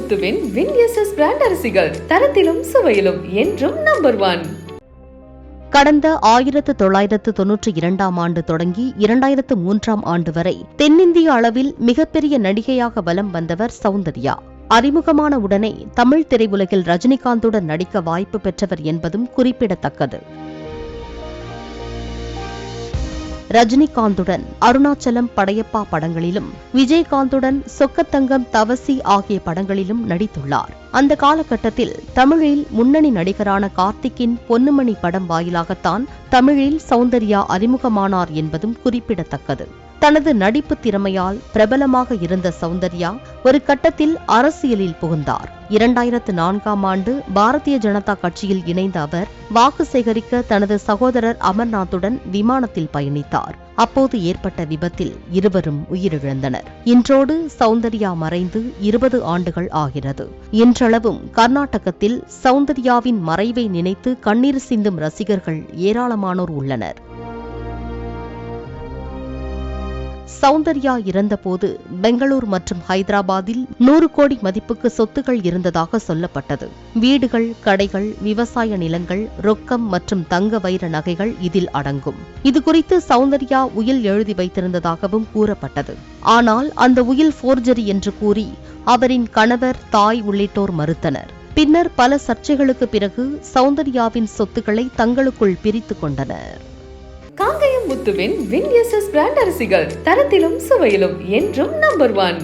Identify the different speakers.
Speaker 1: முத்துவின் வின்எஸ்எஸ் brand அரிசிகள் தரத்திலும் சுவையிலும் என்றும் number 1.
Speaker 2: கடந்த 1992ஆம் ஆண்டு தொடங்கி 2003ஆம் ஆண்டு வரை தென்னிந்திய அளவில் மிகப்பெரிய நடிகையாக வலம் வந்தவர் சௌந்தர்யா. அறிமுகமான உடனே தமிழ் திரையுலகில் ரஜினிகாந்துடன் நடிக்க வாய்ப்பு பெற்றவர் என்பதும் குறிப்பிடத்தக்கது. ரஜினிகாந்துடன் அருணாச்சலம், படையப்பா படங்களிலும், விஜயகாந்துடன் சொக்கத்தங்கம், தவசி ஆகிய படங்களிலும் நடித்துள்ளார். அந்த காலகட்டத்தில் தமிழில் முன்னணி நடிகரான கார்த்திக்கின் பொன்னுமணி படம் வாயிலாகத்தான் தமிழில் சௌந்தர்யா அறிமுகமானார் என்பதும் குறிப்பிடத்தக்கது. தனது நடிப்பு திறமையால் பிரபலமாக இருந்த சௌந்தர்யா ஒரு கட்டத்தில் அரசியலில் புகுந்தார். 2004ஆம் ஆண்டு பாரதிய ஜனதா கட்சியில் இணைந்த அவர் வாக்கு சேகரிக்க தனது சகோதரர் அமர்நாத்துடன் விமானத்தில் பயணித்தார். அப்போது ஏற்பட்ட விபத்தில் இருவரும் உயிரிழந்தனர். இன்றோடு சௌந்தர்யா மறைந்து 20 ஆண்டுகள் ஆகிறது. இன்றளவும் கர்நாடகத்தில் சௌந்தர்யாவின் மறைவை நினைத்து கண்ணீர் சிந்தும் ரசிகர்கள் ஏராளமானோர் உள்ளனர். சௌந்தர்யா இறந்தபோது பெங்களூர் மற்றும் ஹைதராபாத்தில் 100 கோடி மதிப்புக்கு சொத்துக்கள் இருந்ததாக சொல்லப்பட்டது. வீடுகள், கடைகள், விவசாய நிலங்கள், ரொக்கம் மற்றும் தங்க வைர நகைகள் இதில் அடங்கும். இதுகுறித்து சௌந்தர்யா உயில் எழுதி வைத்திருந்ததாகவும் கூறப்பட்டது. ஆனால் அந்த உயில் போர்ஜரி என்று கூறி அவரின் கணவர், தாய் உள்ளிட்டோர் மறுத்தனர். பின்னர் பல சர்ச்சைகளுக்கு பிறகு சௌந்தர்யாவின் சொத்துக்களை தங்களுக்குள் பிரித்துக் கொண்டனர்.
Speaker 1: காங்கயம் முத்துவின் வின்எஸ்எஸ் பிராண்ட் அரிசிகள் தரத்திலும் சுவையிலும் என்றும் நம்பர் 1.